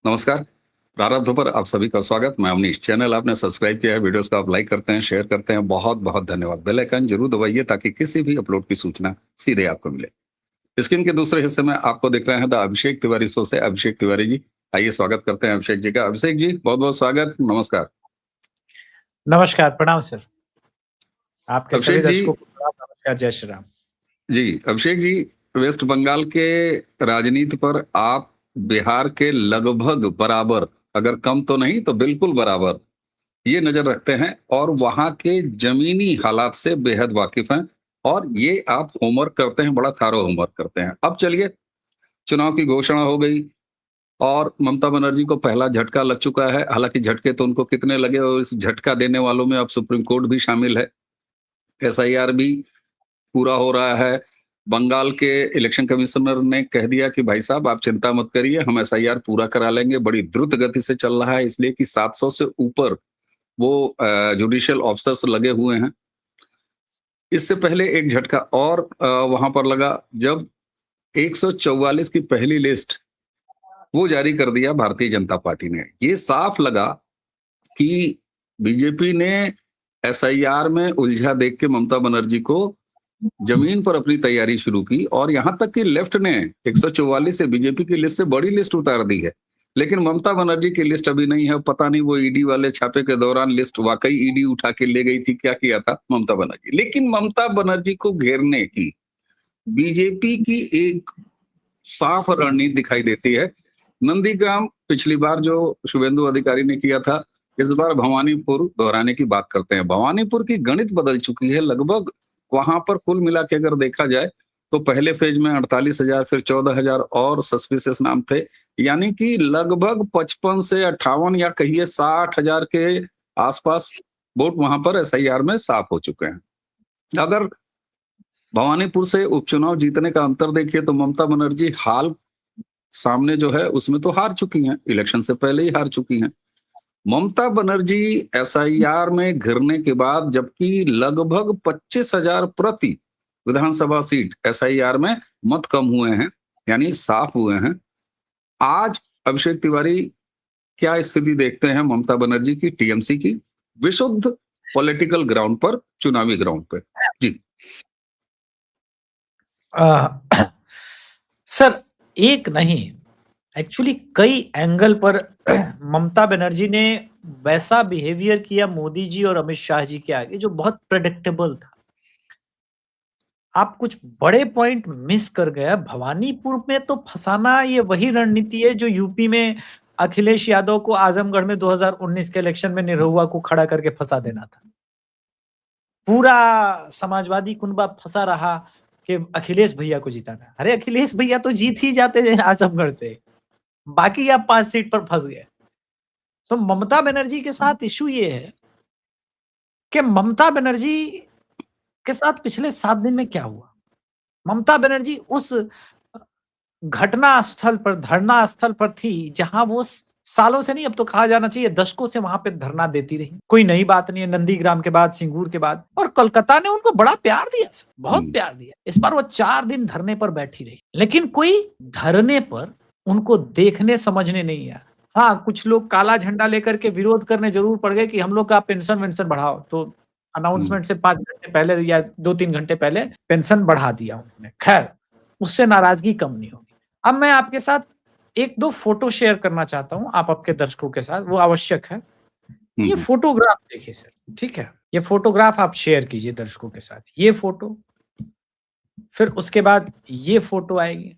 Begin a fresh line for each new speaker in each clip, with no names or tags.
नमस्कार। प्रारब्ध पर आप सभी का स्वागत। मैं अवनीश। चैनल आपने सब्सक्राइब किया है, वीडियोस को आप लाइक करते हैं, शेयर करते हैं, बहुत-बहुत धन्यवाद। बेल आइकन जरूर दबाइए ताकि किसी भी अपलोड की सूचना सीधे आपको मिले। स्क्रीन के दूसरे हिस्से में आपको दिख रहे हैं द अभिषेक तिवारी शो से अभिषेक तिवारी जी। आइए स्वागत करते हैं अभिषेक जी का। अभिषेक जी बहुत-बहुत स्वागत, नमस्कार।
नमस्कार, प्रणाम सर। आपके सभी
अभिषेक जी
दर्शकों को प्रणाम, नमस्कार, जय श्री राम।
जी, अभिषेक जी, वेस्ट बंगाल के राजनीति पर आप बिहार के लगभग बराबर, अगर कम तो नहीं तो बिल्कुल बराबर ये नज़र रखते हैं और वहाँ के ज़मीनी हालात से बेहद वाकिफ़ हैं और ये आप होमवर्क करते हैं, बड़ा थारो होमवर्क करते हैं। अब चलिए, चुनाव की घोषणा हो गई और ममता बनर्जी को पहला झटका लग चुका है। हालाँकि झटके तो उनको कितने लगे और इस झटका देने वालों में अब सुप्रीम कोर्ट भी शामिल है। एसआईआर भी पूरा हो रहा है। बंगाल के इलेक्शन कमिश्नर ने कह दिया कि भाई साहब आप चिंता मत करिए, हम एसआईआर पूरा करा लेंगे। बड़ी द्रुत गति से चल रहा है इसलिए कि 700 से ऊपर वो जुडिशियल ऑफिसर्स लगे हुए हैं। इससे पहले एक झटका और वहाँ पर लगा जब 144 की पहली लिस्ट वो जारी कर दिया भारतीय जनता पार्टी ने। ये साफ लगा कि बीजेपी ने एसआईआर में उलझा देख के ममता बनर्जी को जमीन पर अपनी तैयारी शुरू की और यहाँ तक कि लेफ्ट ने 144 से बीजेपी की लिस्ट से बड़ी लिस्ट उतार दी है। लेकिन ममता बनर्जी की लिस्ट अभी नहीं है। पता नहीं वो ईडी वाले छापे के दौरान लिस्ट वाकई ईडी उठा के ले गई थी, क्या किया था ममता बनर्जी। लेकिन ममता बनर्जी को घेरने की बीजेपी की एक साफ रणनीति दिखाई देती है। नंदीग्राम पिछली बार जो शुभेंदु अधिकारी ने किया था, इस बार भवानीपुर दोहराने की बात करते हैं। भवानीपुर की गणित बदल चुकी है लगभग। वहां पर कुल मिला के अगर देखा जाए तो पहले फेज में 48,000 फिर 14,000 और सस्पिशियस नाम थे। यानी कि लगभग 55 से 58 या कहिए 60,000 के आसपास वोट वहां पर एसआईआर में साफ हो चुके हैं। अगर भवानीपुर से उपचुनाव जीतने का अंतर देखिए तो ममता बनर्जी हाल सामने जो है उसमें तो हार चुकी हैं, इलेक्शन से पहले ही हार चुकी हैं। ममता बनर्जी एसआईआर में घिरने के बाद जबकि लगभग 25,000 प्रति विधानसभा सीट एसआईआर में मत कम हुए हैं, यानी साफ हुए हैं। आज अभिषेक तिवारी क्या स्थिति देखते हैं ममता बनर्जी की, टीएमसी की विशुद्ध पॉलिटिकल ग्राउंड पर, चुनावी ग्राउंड पे? जी।
सर, एक नहीं, एक्चुअली कई एंगल पर ममता बनर्जी ने वैसा बिहेवियर किया मोदी जी और अमित शाह जी के आगे जो बहुत प्रेडिक्टेबल था। आप कुछ बड़े पॉइंट मिस कर गए। भवानीपुर में तो फंसाना ये वही रणनीति है जो यूपी में अखिलेश यादव को आजमगढ़ में 2019 के इलेक्शन में निरहुआ को खड़ा करके फंसा देना था। पूरा समाजवादी कुनबा फंसा रहा कि अखिलेश भैया को जिताना। अरे अखिलेश भैया तो जीत ही जाते हैं आजमगढ़ से, बाकी आप 5 सीट पर फंस गए। तो ममता बनर्जी के साथ इशू ये है कि ममता बनर्जी के साथ पिछले 7 दिन में क्या हुआ। ममता बनर्जी उस घटना स्थल पर, धरना स्थल पर थी जहां वो सालों से नहीं, अब तो कहा जाना चाहिए दशकों से वहां पे धरना देती रही। कोई नई बात नहीं है, नंदीग्राम के बाद, सिंगूर के बाद। और कोलकाता ने उनको बड़ा प्यार दिया, बहुत प्यार दिया। इस बार वो 4 दिन धरने पर बैठी रही, लेकिन कोई धरने पर उनको देखने समझने नहीं आया। हाँ, कुछ लोग काला झंडा लेकर के विरोध करने जरूर पड़ गए कि हम लोग का पेंशन वेंशन बढ़ाओ, तो अनाउंसमेंट से 5 घंटे पहले या 2-3 घंटे पहले पेंशन बढ़ा दिया उन्होंने। खैर, उससे नाराजगी कम नहीं होगी। अब मैं आपके साथ 1-2 फोटो शेयर करना चाहता हूं, आप आपके दर्शकों के साथ, वो आवश्यक है। ये फोटोग्राफ देखिए सर, ठीक है? ये फोटोग्राफ आप शेयर कीजिए दर्शकों के साथ। ये फोटो, फिर उसके बाद ये फोटो आएगी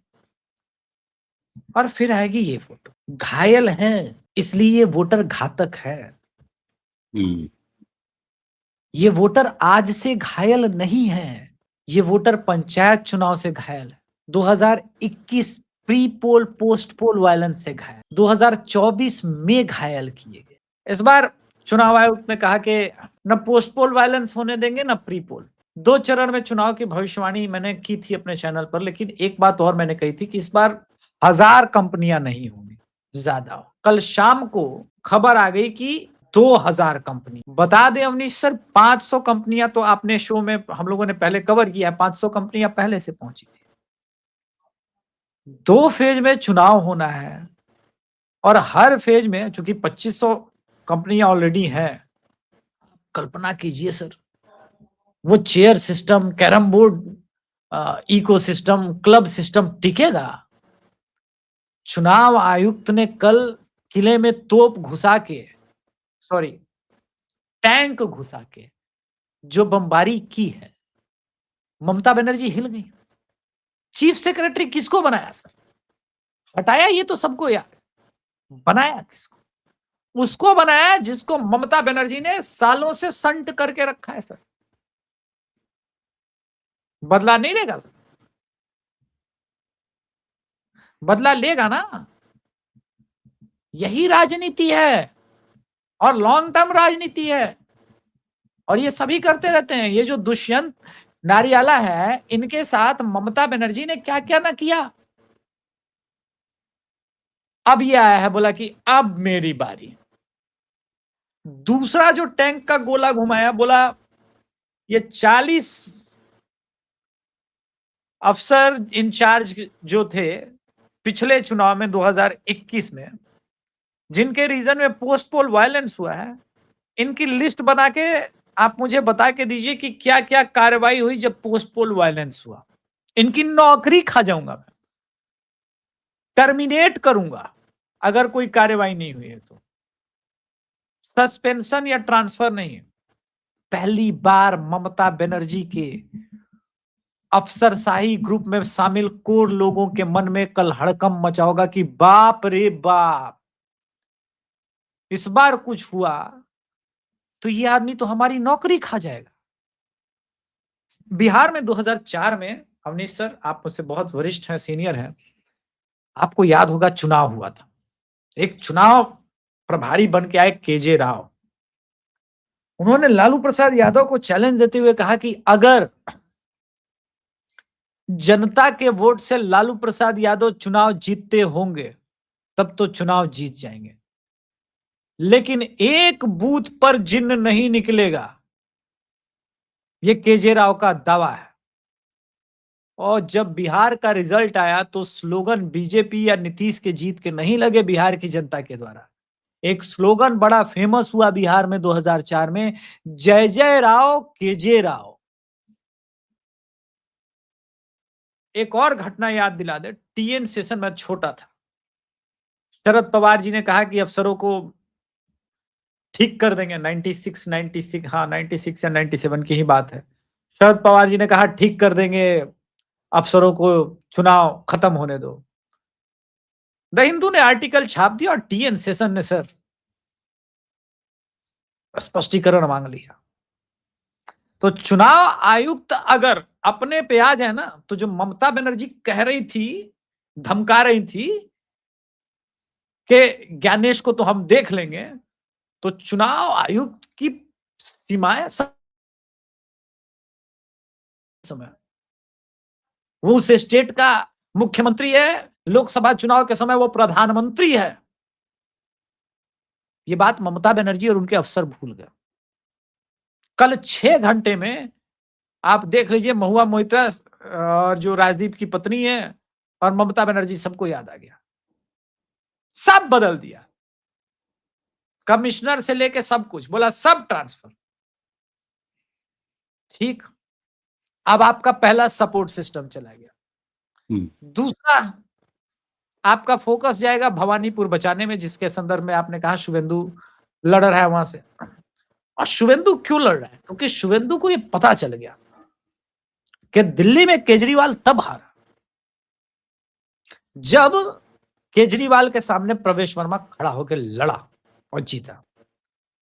और फिर आएगी ये फोटो। घायल हैं, इसलिए ये वोटर घातक है। ये वोटर आज से घायल नहीं है, ये वोटर पंचायत चुनाव से घायल है। 2021 प्री पोल पोस्ट पोल वायलेंस से घायल, 2024 में घायल किए गए। इस बार चुनाव आयोग ने कहा कि न पोस्ट पोल वायलेंस होने देंगे न प्री पोल। 2 चरण में चुनाव की भविष्यवाणी मैंने की थी अपने चैनल पर, लेकिन एक बात और मैंने कही थी कि इस बार 1000 कंपनियां नहीं होंगी, ज्यादा हो। कल शाम को खबर आ गई कि 2000 कंपनी। बता दें अवनीश सर, 500 कंपनियां तो आपने शो में हम लोगों ने पहले कवर किया है, 500 कंपनियां पहले से पहुंची थी। 2 फेज में चुनाव होना है, और हर फेज में चूंकि 2500 कंपनियां ऑलरेडी हैं, कल्पना कीजिए सर, वो chair system, carrom board ecosystem, club system टिकेगा? चुनाव आयुक्त ने कल किले में तोप घुसा के, सॉरी, टैंक घुसा के जो बमबारी की है, ममता बनर्जी हिल गई। चीफ सेक्रेटरी किसको बनाया सर? हटाया, ये तो सबको याद है। बनाया किसको? उसको बनाया जिसको ममता बनर्जी ने सालों से संट करके रखा है सर। बदला नहीं लेगा सर? बदला लेगा ना? यही राजनीति है और लॉन्ग टर्म राजनीति है, और ये सभी करते रहते हैं। ये जो दुष्यंत नारियाला है, इनके साथ ममता बनर्जी ने क्या क्या ना किया। अब ये आया है, बोला कि अब मेरी बारी। दूसरा जो टैंक का गोला घुमाया, बोला ये 40 अफसर इंचार्ज जो थे पिछले चुनाव में 2021 में, जिनके रीजन में पोस्ट पोल वायलेंस हुआ है, इनकी लिस्ट बना के आप मुझे बता के दीजिए कि क्या क्या कार्रवाई हुई जब पोस्ट पोल वायलेंस हुआ। इनकी नौकरी खा जाऊंगा मैं, टर्मिनेट करूंगा अगर कोई कार्रवाई नहीं हुई है तो। सस्पेंशन या ट्रांसफर नहीं है। पहली बार ममता बनर्जी के अफसरशाही ग्रुप में शामिल कोर लोगों के मन में कल हड़कंप मचा होगा कि बाप रे बाप, इस बार कुछ हुआ तो ये आदमी तो हमारी नौकरी खा जाएगा। बिहार में 2004 में, अवनीश सर आप मुझसे बहुत वरिष्ठ हैं, सीनियर हैं, आपको याद होगा चुनाव हुआ था। एक चुनाव प्रभारी बन के आए केजे राव। उन्होंने लालू प्रसाद यादव को चैलेंज देते हुए कहा कि अगर जनता के वोट से लालू प्रसाद यादव चुनाव जीतते होंगे तब तो चुनाव जीत जाएंगे, लेकिन एक बूथ पर जिन्न नहीं निकलेगा, ये केजे राव का दावा है। और जब बिहार का रिजल्ट आया तो स्लोगन बीजेपी या नीतीश के जीत के नहीं लगे बिहार की जनता के द्वारा। एक स्लोगन बड़ा फेमस हुआ बिहार में 2004 में, जय जय राव केजे राव। एक और घटना याद दिला दे, टीएन सेशन में छोटा था, शरद पवार जी ने कहा कि अफसरों को ठीक कर देंगे। 96 हाँ 96 या 97 की ही बात है। शरद पवार जी ने कहा ठीक कर देंगे, अफसरों को चुनाव खत्म होने दो। द हिंदू ने आर्टिकल छाप दिया और टीएन सेशन ने सर स्पष्टीकरण मांग लिया। तो चुनाव आयुक्त अगर अपने पे आ जाए ना, तो जो ममता बनर्जी कह रही थी, धमका रही थी कि ज्ञानेश को तो हम देख लेंगे, तो चुनाव आयुक्त की सीमाएं समय, वो उस स्टेट का मुख्यमंत्री है, लोकसभा चुनाव के समय वो प्रधानमंत्री है। ये बात ममता बनर्जी और उनके अफसर भूल गए। कल 6 घंटे में आप देख लीजिए, महुआ मोइत्रा और जो राजदीप की पत्नी है और ममता बनर्जी, सबको याद आ गया, सब बदल दिया, कमिश्नर से लेके सब कुछ, बोला सब ट्रांसफर। ठीक, अब आपका पहला सपोर्ट सिस्टम चला गया। दूसरा, आपका फोकस जाएगा भवानीपुर बचाने में, जिसके संदर्भ में आपने कहा शुभेंदु लड़ रहा है वहां से। और शुभेंदु क्यों लड़ रहा है? क्योंकि शुभेंदु को ये पता चल गया कि दिल्ली में केजरीवाल तब हारा जब केजरीवाल के सामने प्रवेश वर्मा खड़ा होकर लड़ा और जीता।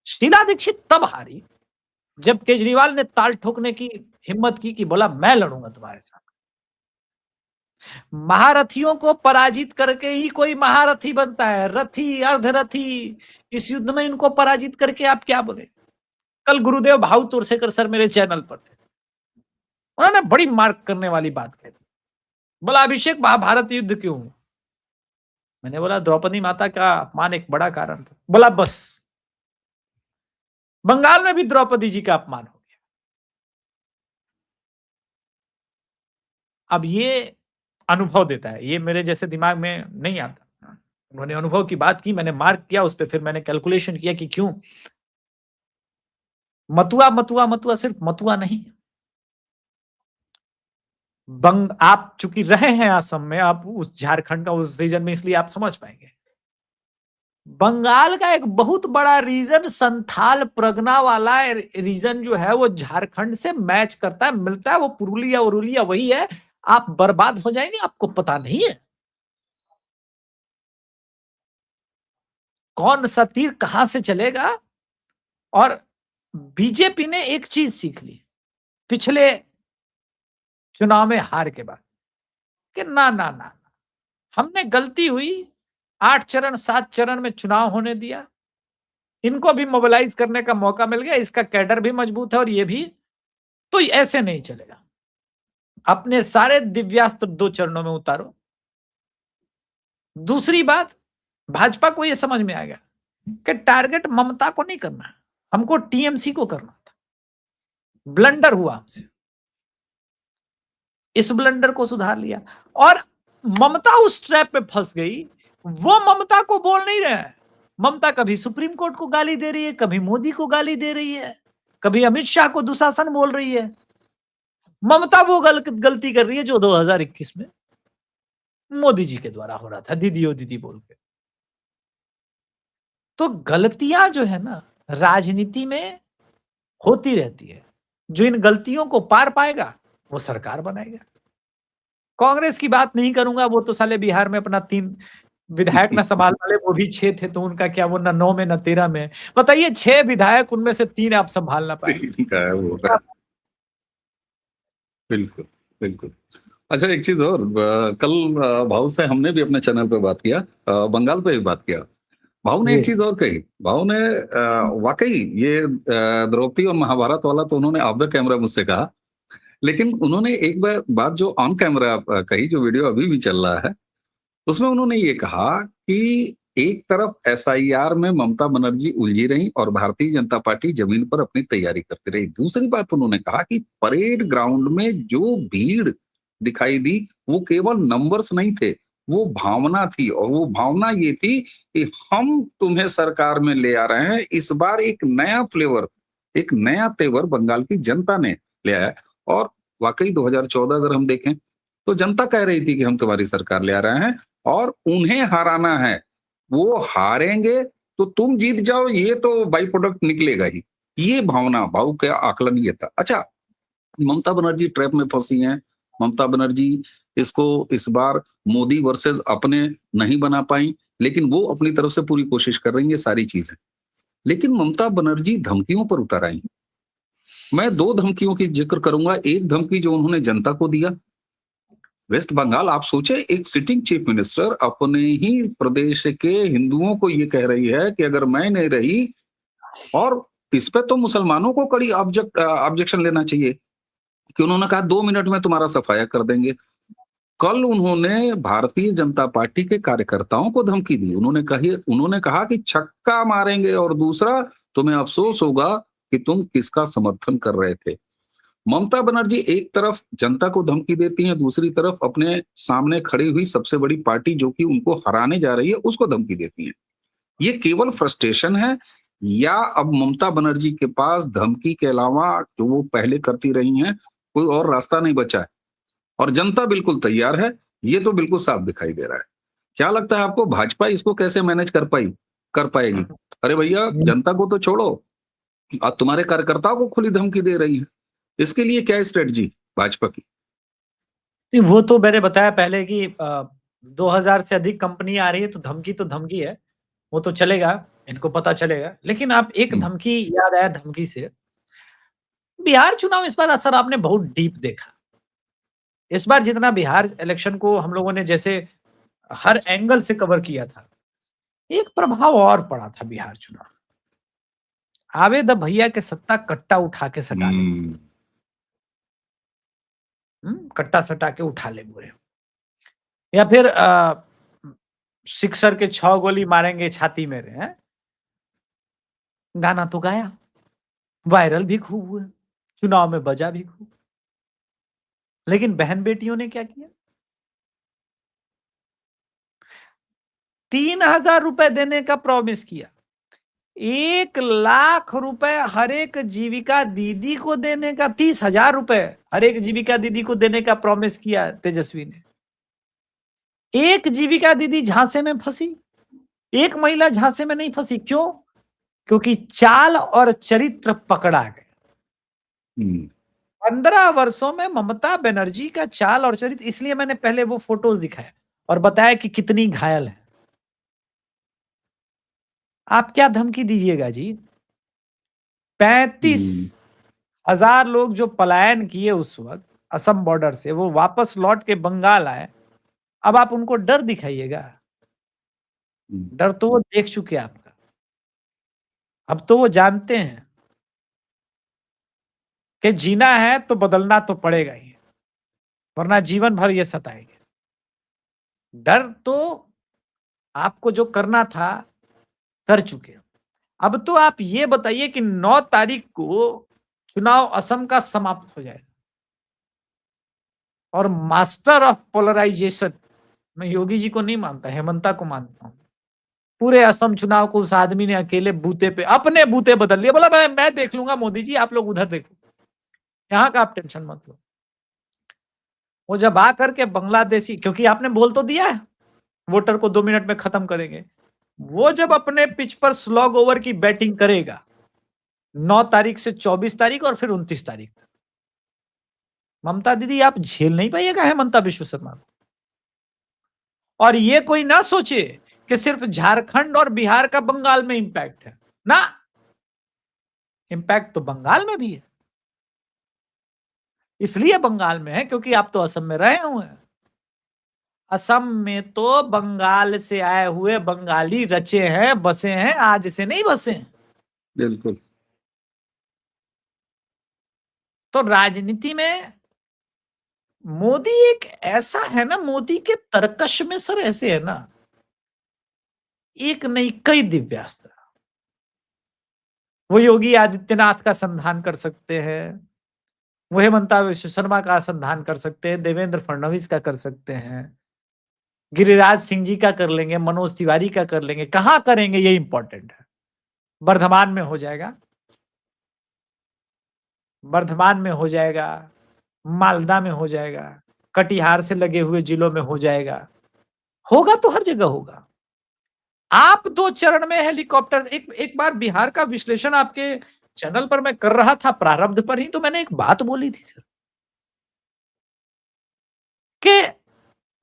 शीला दीक्षित तब हारी जब केजरीवाल ने ताल ठोकने की हिम्मत की कि बोला मैं लड़ूंगा तुम्हारे साथ। महारथियों को पराजित करके ही कोई महारथी बनता है, रथी अर्धरथी। इस युद्ध में इनको पराजित करके आप क्या बोले? कल गुरुदेव भाऊ तोरसेकर सर मेरे चैनल पर थे, उन्होंने बड़ी मार्क करने वाली बात कही। बोला अभिषेक महाभारत युद्ध क्यों? मैंने बोला द्रौपदी माता का अपमान एक बड़ा कारण था। बोला बस, बंगाल में भी द्रौपदी जी का अपमान हो गया। अब ये अनुभव देता है, ये मेरे जैसे दिमाग में नहीं आता। उन्होंने अनुभव की बात की, मैंने मार्क किया उस पे, फिर मैंने कैलकुलेशन किया कि क्यों मथुआ मथुआ मथुआ सिर्फ मथुआ नहीं, बंग आप चूंकि रहे हैं असम में, आप उस झारखंड का उस रीजन में, इसलिए आप समझ पाएंगे। बंगाल का एक बहुत बड़ा रीजन, संथाल प्रगना वाला रीजन जो है, वो झारखंड से मैच करता है, मिलता है, वो पुरुलिया उरुलिया वही है। आप बर्बाद हो जाएंगे, आपको पता नहीं है कौन सा तीर कहां से चलेगा। और बीजेपी ने एक चीज सीख ली पिछले चुनाव में हार के बाद, कि ना ना ना, हमने गलती हुई, 8 चरण 7 चरण में चुनाव होने दिया, इनको भी मोबिलाइज करने का मौका मिल गया, इसका कैडर भी मजबूत है और ये भी, तो ऐसे नहीं चलेगा। अपने सारे दिव्यास्त्र 2 चरणों में उतारो। दूसरी बात, भाजपा को यह समझ में आ गया कि टारगेट ममता को नहीं करना है, हमको टीएमसी को करना था। ब्लंडर हुआ हमसे, इस ब्लंडर को सुधार लिया, और ममता उस ट्रैप में फंस गई। वो ममता को बोल नहीं रहे हैं, ममता कभी सुप्रीम कोर्ट को गाली दे रही है, कभी मोदी को गाली दे रही है, कभी अमित शाह को दुशासन बोल रही है। ममता वो गलती कर रही है जो 2021 में मोदी जी के द्वारा हो रहा था, दीदी ओ दीदी बोल के। तो गलतियां जो है ना, राजनीति में होती रहती है। जो इन गलतियों को पार पाएगा वो सरकार बनाएगा। कांग्रेस की बात नहीं करूंगा, वो तो साले बिहार में अपना 3 विधायक ना संभाल वाले, वो भी 6 थे, तो उनका क्या, वो ना 9 में ना 13 में। बताइए, 6 विधायक, उनमें से 3 आप संभाल ना पाए।
तीन का है वो। बिल्कुल, बिल्कुल। अच्छा, एक चीज़ और, कल भाऊ से हमने भी अपने चैनल पे बात किया, बंगाल पे भी बात किया। भाऊ ने
जी।
एक चीज़ और कही, भाऊ ने वाक़ई ये द्रौपदी और महाभारत वाला तो उन्होंने ऑफ द कैमरा मुझसे कहा, लेकिन उन्होंने एक बात जो ऑन कैमरा कही, जो वीडियो अभी भी चल रहा है, उसमें उन्होंने ये कहा कि एक तरफ एसआईआर में ममता बनर्जी उलझी रहीं और भारतीय जनता पार्टी जमीन पर अपनी तैयारी करती रही। दूसरी बात उन्होंने कहा कि परेड ग्राउंड में जो भीड़ दिखाई दी, वो केवल नंबर्स नहीं थे, वो भावना थी, और वो भावना ये थी कि हम तुम्हें सरकार में ले आ रहे हैं। इस बार एक नया फ्लेवर, एक नया तेवर बंगाल की जनता ने ले आया। और वाकई 2014 अगर हम देखें, तो जनता कह रही थी कि हम तुम्हारी सरकार ले आ रहे हैं और उन्हें हराना है। वो हारेंगे तो तुम जीत जाओ, ये तो बाई प्रोडक्ट निकलेगा ही। ये भावना, भाव का आकलन ये था। अच्छा, ममता बनर्जी ट्रैप में फंसी हैं। ममता बनर्जी इसको इस बार मोदी वर्सेस अपने नहीं बना पाई, लेकिन वो अपनी तरफ से पूरी कोशिश कर रही है, सारी चीजें। लेकिन ममता बनर्जी धमकियों पर उतर आई। मैं 2 धमकियों की जिक्र करूंगा। एक धमकी जो उन्होंने जनता को दिया, वेस्ट बंगाल, आप सोचे, एक सिटिंग चीफ मिनिस्टर अपने ही प्रदेश के हिंदुओं को ये कह रही है कि अगर मैं नहीं रही, और इस पे तो मुसलमानों को कड़ी ऑब्जेक्शन लेना चाहिए, कि उन्होंने कहा 2 मिनट में तुम्हारा सफाया कर देंगे। कल उन्होंने भारतीय जनता पार्टी के कार्यकर्ताओं को धमकी दी। उन्होंने कहा कि छक्का मारेंगे, और दूसरा, तुम्हें अफसोस होगा कि तुम किसका समर्थन कर रहे थे। ममता बनर्जी एक तरफ जनता को धमकी देती हैं, दूसरी तरफ अपने सामने खड़ी हुई सबसे बड़ी पार्टी जो कि उनको हराने जा रही है, उसको धमकी देती हैं। ये केवल फ्रस्ट्रेशन है, या अब ममता बनर्जी के पास धमकी के अलावा जो वो पहले करती रही हैं, कोई और रास्ता नहीं बचा है? और जनता बिल्कुल तैयार है, ये तो बिल्कुल साफ दिखाई दे रहा है। क्या लगता है आपको, भाजपा इसको कैसे मैनेज कर पाएगी? अरे भैया, जनता को तो छोड़ो, अब तुम्हारे कार्यकर्ताओं को खुली धमकी दे रही है। इसके लिए क्या स्ट्रेटजी भाजपा की?
नहीं, वो तो मैंने बताया पहले कि 2000 से अधिक कंपनी आ रही है, तो धमकी है, वो तो चलेगा, इनको पता चलेगा। लेकिन आप एक
हुँ,
धमकी याद आया, धमकी से बिहार चुनाव इस बार असर आपने बहुत डीप देखा। इस बार जितना बिहार इलेक्शन को हम लोगों ने जैसे हर एंगल से कवर किया था, एक प्रभाव और पड़ा था बिहार चुनाव। आवेद भैया के सत्ता कट्टा उठा के सटा ले,
हुँ,
कट्टा सटा के उठा ले पूरे। या फिर सिक्सर के 6 गोली मारेंगे छाती मेरे, हैं? गाना तो गाया, वायरल भी खूब हुआ, चुनाव में बजा भी खूब। लेकिन बहन बेटियों ने क्या किया? 3,000 रुपए देने का प्रॉमिस किया, 1,00,000 रुपए हर एक जीविका दीदी को देने का, 30,000 रुपए हर एक जीविका दीदी को देने का प्रॉमिस किया तेजस्वी ने। एक जीविका दीदी झांसे में फंसी, एक महिला झांसे में नहीं फंसी। क्यों? क्योंकि चाल और चरित्र पकड़ा गया। 15 वर्षों में ममता बनर्जी का चाल और चरित्र, इसलिए मैंने पहले वो फोटोज दिखाया और बताया कि कितनी घायल है। आप क्या धमकी दीजिएगा जी? 35,000 लोग जो पलायन किए उस वक्त असम बॉर्डर से, वो वापस लौट के बंगाल आए। अब आप उनको डर दिखाइएगा? डर तो वो देख चुके आपका। अब तो वो जानते हैं कि जीना है तो बदलना तो पड़ेगा ही, वरना जीवन भर ये सताएंगे। डर तो आपको जो करना था कर चुके। अब तो आप ये बताइए कि 9 तारीख को चुनाव असम का समाप्त हो जाएगा और मास्टर ऑफ पोलराइजेशन, मैं योगी जी को नहीं मानता, हेमंता को मानता हूं। पूरे असम चुनाव को उस आदमी ने अकेले बूते पे, अपने बूते बदल दिया। बोला मैं देख लूंगा मोदी जी, आप लोग उधर देखो, यहां का आप टेंशन मत लो। वो जब आ करके बांग्लादेशी, क्योंकि आपने बोल तो दिया है वोटर को 2 मिनट में खत्म करेंगे, वो जब अपने पिच पर स्लॉग ओवर की बैटिंग करेगा 9 तारीख से 24 तारीख और फिर 29 तारीख तक, ममता दीदी आप झेल नहीं पाइएगा हेमंता विश्व शर्मा को। और ये कोई ना सोचे कि सिर्फ झारखंड और बिहार का बंगाल में इंपैक्ट है, ना, इंपैक्ट तो बंगाल में भी है। इसलिए बंगाल में है क्योंकि आप तो असम में रहे हुए हैं। असम में तो बंगाल से आए हुए बंगाली रचे हैं, बसे हैं, आज से नहीं बसे हैं।
बिल्कुल।
तो राजनीति में मोदी एक ऐसा है ना, मोदी के तर्कश में सर ऐसे है ना, एक नहीं कई दिव्यास्त्र। वो योगी आदित्यनाथ का संधान कर सकते हैं, वो हेमंता विश्व शर्मा का संधान कर सकते हैं, देवेंद्र फडणवीस का कर सकते हैं, गिरिराज सिंह जी का कर लेंगे, मनोज तिवारी का कर लेंगे। कहां करेंगे ये इंपॉर्टेंट है। वर्धमान में हो जाएगा, वर्धमान में हो जाएगा, मालदा में हो जाएगा, कटिहार से लगे हुए जिलों में हो जाएगा, होगा तो हर जगह होगा। आप 2 चरण में हेलीकॉप्टर, एक बार बिहार का विश्लेषण आपके चैनल पर मैं कर रहा था प्रारब्ध पर ही, तो मैंने एक बात बोली थी सर कि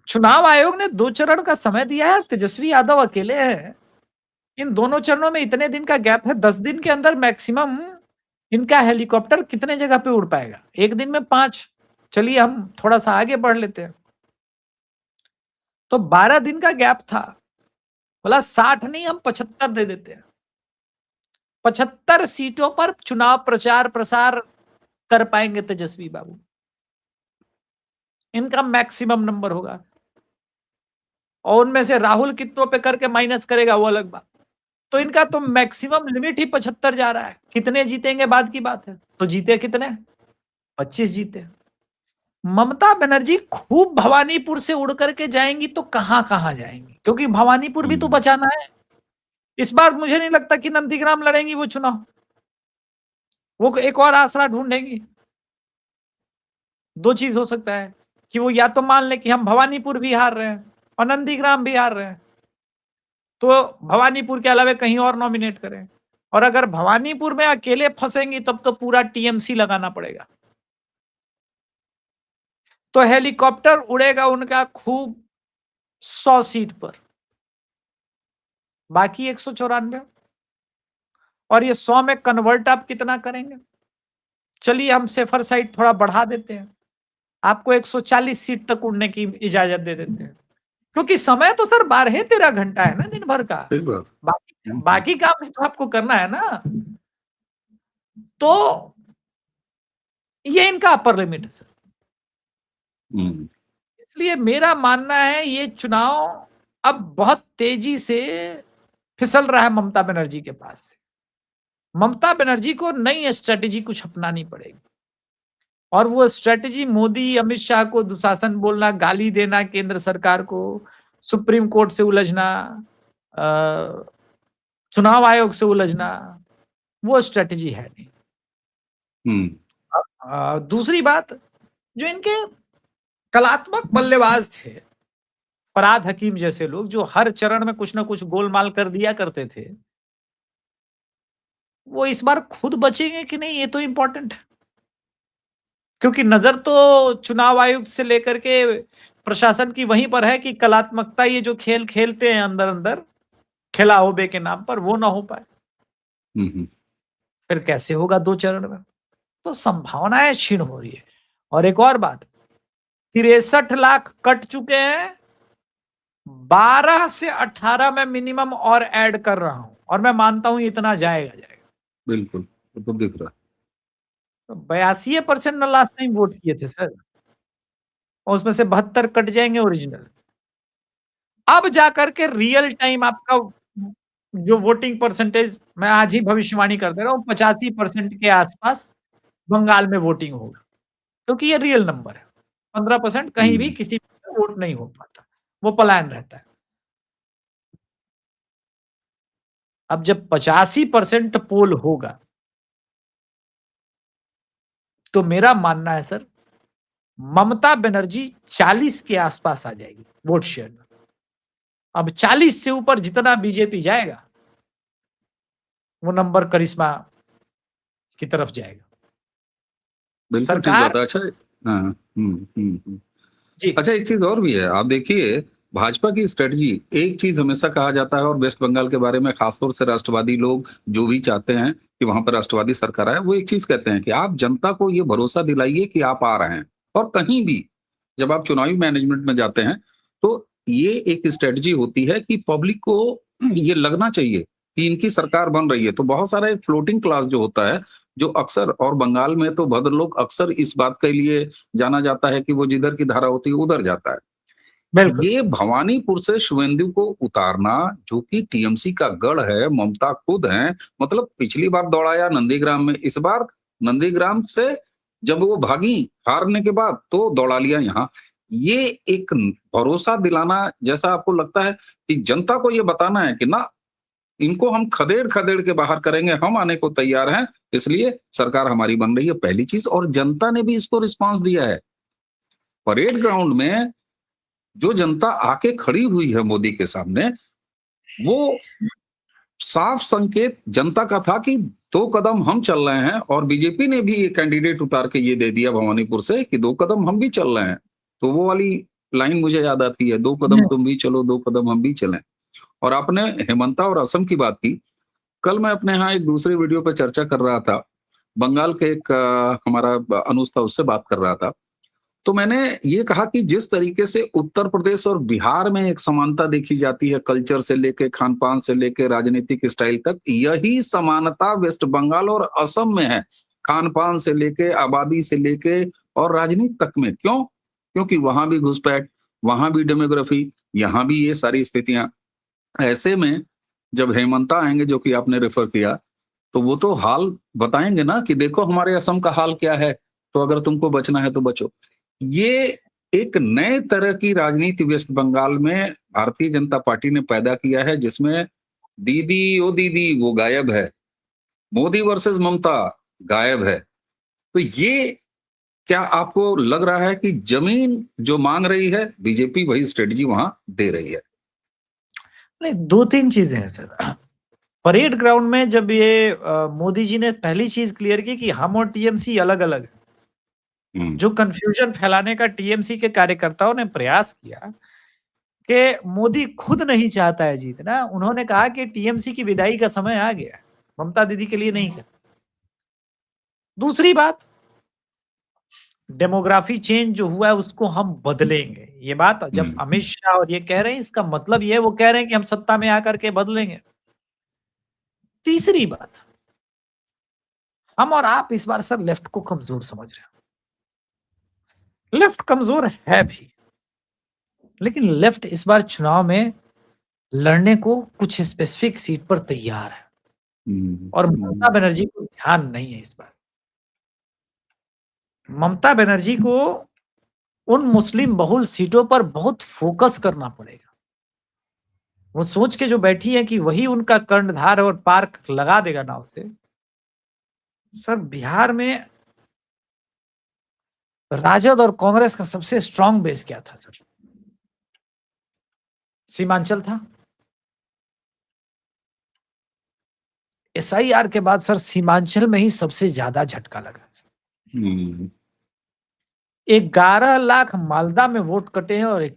चुनाव आयोग ने 2 चरण का समय दिया है, तेजस्वी यादव अकेले हैं। इन दोनों चरणों में इतने दिन का गैप है, 10 दिन के अंदर मैक्सिमम इनका हेलीकॉप्टर कितने जगह पे उड़ पाएगा? एक दिन में 5। चलिए हम थोड़ा सा आगे बढ़ लेते हैं, तो 12 दिन का गैप था। बोला 60 नहीं, हम 75 दे देते हैं। 75 सीटों पर चुनाव प्रचार प्रसार कर पाएंगे तेजस्वी बाबू, इनका मैक्सिमम नंबर होगा। और उनमें से राहुल कितनों पे करके माइनस करेगा वो अलग बात। तो इनका तो मैक्सिमम लिमिट ही 75 जा रहा है। कितने जीतेंगे बाद की बात है, तो जीते कितने? 25 जीते। ममता बनर्जी खूब भवानीपुर से उड़ करके जाएंगी तो कहां कहां जाएंगी, क्योंकि भवानीपुर भी तो बचाना है। इस बार मुझे नहीं लगता कि नंदीग्राम लड़ेंगी वो चुनाव, वो एक और आसरा ढूंढेंगी। 2 चीज हो सकता है कि वो या तो मान ले कि हम भवानीपुर भी हार रहे हैं और नंदीग्राम भी हार रहे हैं, तो भवानीपुर के अलावा कहीं और नॉमिनेट करें। और अगर भवानीपुर में अकेले फंसेंगी तब तो पूरा टीएमसी लगाना पड़ेगा। तो हेलीकॉप्टर उड़ेगा उनका खूब 100 सीट पर, बाकी 194। और ये 100 में कन्वर्ट आप कितना करेंगे? चलिए हम सेफर साइड थोड़ा बढ़ा देते हैं, आपको 140 सीट तक उड़ने की इजाजत दे देते हैं, क्योंकि समय तो सर 12-13 घंटा है ना दिन भर का। बाकी काम भी तो आपको करना है ना। तो ये इनका अपर लिमिट है सर। इसलिए मेरा मानना है ये चुनाव अब बहुत तेजी से फिसल रहा है ममता बनर्जी के पास से। ममता बनर्जी को नई स्ट्रेटेजी कुछ अपनानी पड़ेगी, और वो स्ट्रेटेजी मोदी अमित शाह को दुशासन बोलना, गाली देना केंद्र सरकार को, सुप्रीम कोर्ट से उलझना, चुनाव आयोग से उलझना, वो स्ट्रेटजी है नहीं। दूसरी बात, जो इनके कलात्मक बल्लेबाज थे, फरहाद हकीम जैसे लोग जो हर चरण में कुछ ना कुछ गोलमाल कर दिया करते थे, वो इस बार खुद बचेंगे कि नहीं, ये तो इम्पोर्टेंट है। क्योंकि नजर तो चुनाव आयुक्त से लेकर के प्रशासन की वहीं पर है कि कलात्मकता, ये जो खेल खेलते हैं अंदर अंदर खेला होबे के नाम पर, वो ना हो पाए। फिर कैसे होगा 2 चरण में? तो संभावनाएं क्षीण हो रही है। और एक और बात, 63 लाख कट चुके हैं, 12 से 18 में मिनिमम और ऐड कर रहा हूं, और मैं मानता हूं इतना जाएगा।
बिल्कुल, तो दिख रहा है।
तो 82% ना लास्ट टाइम वोट किए थे सर, और उसमें से 72 कट जाएंगे ओरिजिनल। अब जाकर के रियल टाइम आपका जो वोटिंग परसेंटेज, मैं आज ही भविष्यवाणी कर दे रहा हूं, 85% के आसपास बंगाल में वोटिंग होगा, क्योंकि ये रियल नंबर है। 15% कहीं भी किसी पे वोट नहीं हो पाता, वो पलायन रहता है। अब जब 85% पोल होगा, तो मेरा मानना है सर, ममता बनर्जी 40 के आसपास आ जाएगी वोट शेयर में। अब 40 से ऊपर जितना बीजेपी जाएगा, वो नंबर करिश्मा की तरफ जाएगा।
बिल्कुल ठीक
सरकार
बात है। अच्छा, हाँ,
जी
अच्छा, एक चीज और भी है। आप देखिए, भाजपा की स्ट्रेटजी, एक चीज हमेशा कहा जाता है, और वेस्ट बंगाल के बारे में खासतौर से राष्ट्रवादी लोग जो भी चाहते हैं कि वहां पर राष्ट्रवादी सरकार आए, वो एक चीज कहते हैं कि आप जनता को ये भरोसा दिलाइए कि आप आ रहे हैं। और कहीं भी जब आप चुनावी मैनेजमेंट में जाते हैं, तो ये एक स्ट्रेटजी होती है कि पब्लिक को ये लगना चाहिए कि इनकी सरकार बन रही है। तो बहुत सारा एक फ्लोटिंग क्लास जो होता है, जो अक्सर, और बंगाल में तो भद्र लोग अक्सर इस बात के लिए जाना जाता है कि वो जिधर की धारा होती है उधर जाता है।
बिल्कुल।
ये भवानीपुर से शुवेंदु को उतारना, जो कि टीएमसी का गढ़ है, ममता खुद है, मतलब पिछली बार दौड़ाया नंदीग्राम में, इस बार नंदीग्राम से जब वो भागी हारने के बाद, तो दौड़ा लिया यहाँ। ये एक भरोसा दिलाना जैसा आपको लगता है कि जनता को ये बताना है कि ना, इनको हम खदेड़ खदेड़ के बाहर करेंगे, हम आने को तैयार हैं, इसलिए सरकार हमारी बन रही है, पहली चीज। और जनता ने भी इसको रिस्पांस दिया है। परेड ग्राउंड में जो जनता आके खड़ी हुई है मोदी के सामने, वो साफ संकेत जनता का था कि 2 कदम हम चल रहे हैं। और बीजेपी ने भी एक कैंडिडेट उतार के ये दे दिया भवानीपुर से कि 2 कदम हम भी चल रहे हैं। तो वो वाली लाइन मुझे याद आती है, 2 कदम तुम भी चलो, 2 कदम हम भी चलें। और आपने हेमंता और असम की बात की। कल मैं अपने यहाँ एक दूसरे वीडियो पे चर्चा कर रहा था। बंगाल के एक हमारा अनुज था, उससे बात कर रहा था। तो मैंने ये कहा कि जिस तरीके से उत्तर प्रदेश और बिहार में एक समानता देखी जाती है, कल्चर से लेके, खान-पान से लेके, राजनीतिक स्टाइल तक, यही समानता वेस्ट बंगाल और असम में है। खान-पान से लेके, आबादी से लेके और राजनीति तक में। क्यों? क्योंकि वहाँ भी घुसपैठ, वहाँ भी डेमोग्राफी, यहाँ भी ये सारी स्थितियाँ। ऐसे में जब हेमंता आएँगे, जो कि आपने रेफर किया, तो वो तो हाल बताएँगे ना कि देखो हमारे असम का हाल क्या है, तो अगर तुमको बचना है तो बचो। ये एक नए तरह की राजनीति वेस्ट बंगाल में भारतीय जनता पार्टी ने पैदा किया है, जिसमें दीदी ओ दीदी वो गायब है, मोदी वर्सेस ममता गायब है। तो ये क्या आपको लग रहा है कि जमीन जो मांग रही है, बीजेपी वही स्ट्रेटजी वहां दे रही है?
नहीं, 2-3 चीजें हैं सर। परेड ग्राउंड में जब ये मोदी जी ने पहली चीज क्लियर की कि हम और टीएमसी अलग-अलग हैं।
हम्म,
जो कन्फ्यूजन फैलाने का टीएमसी के कार्यकर्ताओं ने प्रयास किया कि मोदी खुद नहीं चाहता है जीतना, उन्होंने कहा कि टीएमसी की विदाई का समय आ गया है, ममता दीदी के लिए नहीं है। दूसरी बात, डेमोग्राफी चेंज जो हुआ है उसको हम बदलेंगे। ये बात जब
हम्म,
अमित शाह और ये कह रहे हैं, इसका मतलब ये है वो कह रहे हैं कि हम सत्ता में आकर के बदलेंगे। तीसरी बात, हम और आप इस बार सर लेफ्ट को कमजोर समझ रहे हैं। लेफ्ट कमजोर है भी, लेकिन लेफ्ट इस बार चुनाव में लड़ने को कुछ स्पेसिफिक सीट पर तैयार है, और ममता
हम्म,
बनर्जी को ध्यान नहीं है इस बार। ममता बनर्जी को उन मुस्लिम बहुल सीटों पर बहुत फोकस करना पड़ेगा। वो सोच के जो बैठी है कि वही उनका कर्णधार और पार लगा देगा नाव से। सर बिहार में राजद और कांग्रेस का सबसे स्ट्रांग बेस क्या था सर? सीमांचल था। एसआईआर के बाद सर सीमांचल में ही सबसे ज्यादा झटका लगा सर। 11 लाख मालदा में वोट कटे हैं और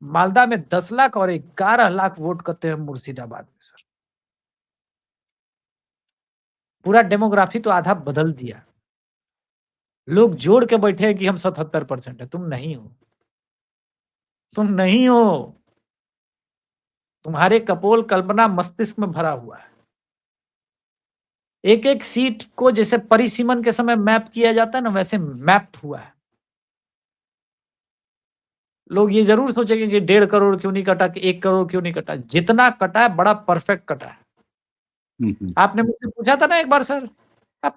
मालदा में 10 लाख और 11 लाख वोट कटे हैं मुर्शिदाबाद में सर। पूरा डेमोग्राफी तो आधा बदल दिया। लोग जोड़ के बैठे हैं कि हम 77% है। तुम नहीं हो, तुम नहीं हो। तुम्हारे कपोल कल्पना मस्तिष्क में भरा हुआ है। एक एक सीट को जैसे परिसीमन के समय मैप किया जाता है ना, वैसे मैप्ड हुआ है। लोग ये जरूर सोचेंगे कि 1.5 करोड़ क्यों नहीं कटा, कि 1 करोड़ क्यों नहीं कटा। जितना कटा है बड़ा परफेक्ट कटा है। आपने मुझसे पूछा था ना एक बार सर,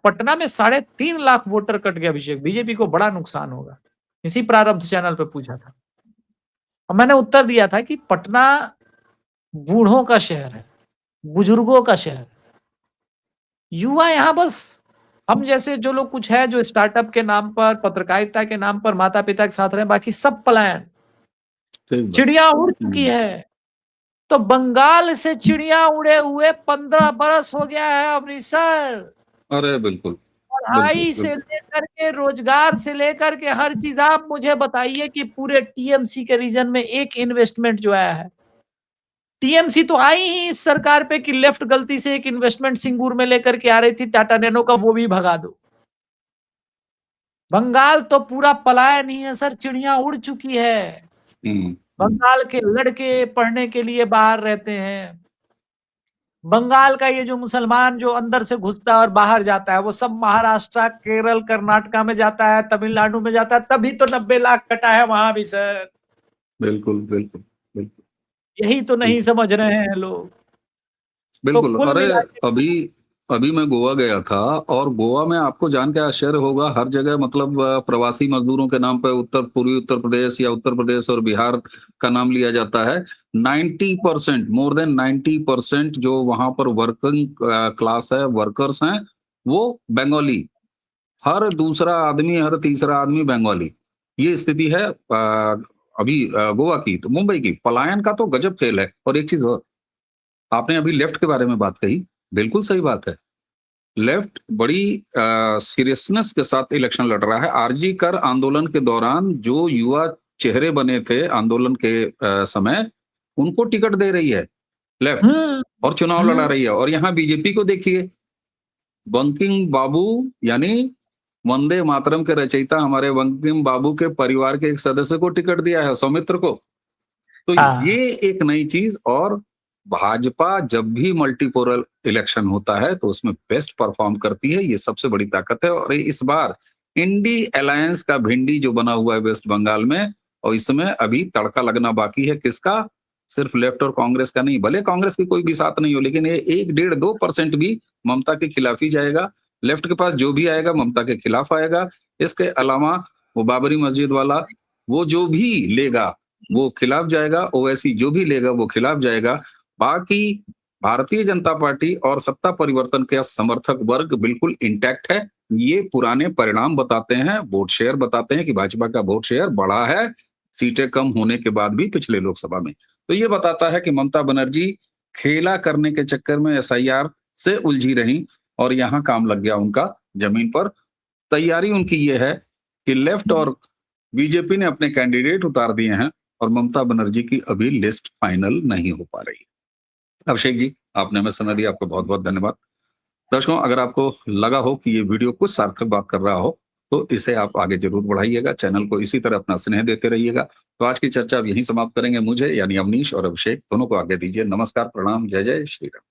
पटना में 3.5 लाख वोटर कट गया अभिषेक, बीजेपी को बड़ा नुकसान होगा। इसी प्रारब्ध चैनल पे पूछा था और मैंने उत्तर दिया था कि पटना बूढ़ों का शहर है, बुजुर्गों का शहर। युवा यहाँ बस हम जैसे जो लोग कुछ है जो स्टार्टअप के नाम पर, पत्रकारिता के नाम पर माता पिता के साथ रहे, बाकी सब पलायन। चिड़िया उड़ चुकी है। तो बंगाल से चिड़िया उड़े हुए 15 बरस हो गया है अमृतसर।
अरे बिल्कुल,
पढ़ाई से लेकर के, रोजगार से लेकर के हर चीज। आप मुझे बताइए कि पूरे टीएमसी के रीजन में एक इन्वेस्टमेंट जो आया है। टीएमसी तो आई ही इस सरकार पे कि लेफ्ट गलती से एक इन्वेस्टमेंट सिंगूर में लेकर के आ रही थी टाटा नैनो का, वो भी भगा दो। बंगाल तो पूरा पलायन ही है सर, चिड़िया उड़ चुकी है। बंगाल के लड़के पढ़ने के लिए बाहर रहते हैं। बंगाल का ये जो मुसलमान जो अंदर से घुसता है और बाहर जाता है, वो सब महाराष्ट्र, केरल, कर्नाटका में जाता है, तमिलनाडु में जाता है। तभी तो 90 लाख कटा है वहां भी सर।
बिल्कुल बिल्कुल बिल्कुल।
यही तो नहीं समझ रहे हैं लोग।
बिल्कुल।
तो
अरे अभी मैं गोवा गया था और गोवा में आपको जान के आश्चर्य होगा, हर जगह मतलब प्रवासी मजदूरों के नाम पे पूर्वी उत्तर प्रदेश या उत्तर प्रदेश और बिहार का नाम लिया जाता है। 90%, मोर देन 90% जो वहां पर वर्किंग क्लास है, वर्कर्स हैं, वो बंगाली। हर दूसरा आदमी, हर तीसरा आदमी बंगाली। ये स्थिति है अभी गोवा की। तो मुंबई की पलायन का तो गजब खेल है। और एक चीज और, आपने अभी लेफ्ट के बारे में बात कही, बिल्कुल सही बात है। लेफ्ट बड़ी सीरियसनेस के साथ इलेक्शन लड़ रहा है। आरजी कर आंदोलन के दौरान जो युवा चेहरे बने थे आंदोलन के समय, उनको टिकट दे रही है लेफ्ट और चुनाव लड़ा रही है। और यहाँ बीजेपी को देखिए, बंकिम बाबू यानी वंदे मातरम के रचयिता हमारे बंकिम बाबू के परिवार के एक सदस्य को टिकट दिया है, सौमित्र को। तो ये एक नई चीज। और भाजपा जब भी मल्टीपोलर इलेक्शन होता है तो उसमें बेस्ट परफॉर्म करती है, ये सबसे बड़ी ताकत है। और इस बार इंडी अलायंस का भिंडी जो बना हुआ है वेस्ट बंगाल में, और इसमें अभी तड़का लगना बाकी है। किसका? सिर्फ लेफ्ट और कांग्रेस का नहीं। भले कांग्रेस की कोई भी साथ नहीं हो, लेकिन ये 1-1.5-2% भी ममता के खिलाफ ही जाएगा। लेफ्ट के पास जो भी आएगा ममता के खिलाफ आएगा। इसके अलावा वो बाबरी मस्जिद वाला, वो जो भी लेगा वो खिलाफ जाएगा। ओवैसी जो भी लेगा वो खिलाफ जाएगा। बाकी भारतीय जनता पार्टी और सत्ता परिवर्तन के समर्थक वर्ग बिल्कुल इंटैक्ट है। ये पुराने परिणाम बताते हैं, वोट शेयर बताते हैं कि भाजपा का वोट शेयर बढ़ा है, सीटें कम होने के बाद भी पिछले लोकसभा में। तो ये बताता है कि ममता बनर्जी खेला करने के चक्कर में एसआईआर से उलझी रही और यहाँ काम लग गया उनका जमीन पर। तैयारी उनकी ये है कि लेफ्ट और बीजेपी ने अपने कैंडिडेट उतार दिए हैं और ममता बनर्जी की अभी लिस्ट फाइनल नहीं हो पा रही है। अभिषेक जी, आपने हमें समय दिया, आपको बहुत बहुत धन्यवाद। दर्शकों, अगर आपको लगा हो कि ये वीडियो कुछ सार्थक बात कर रहा हो तो इसे आप आगे जरूर बढ़ाइएगा। चैनल को इसी तरह अपना स्नेह देते रहिएगा। तो आज की चर्चा अब यहीं समाप्त करेंगे। मुझे यानी अवनीश और अभिषेक दोनों को आगे दीजिए। नमस्कार, प्रणाम, जय जय श्री राम।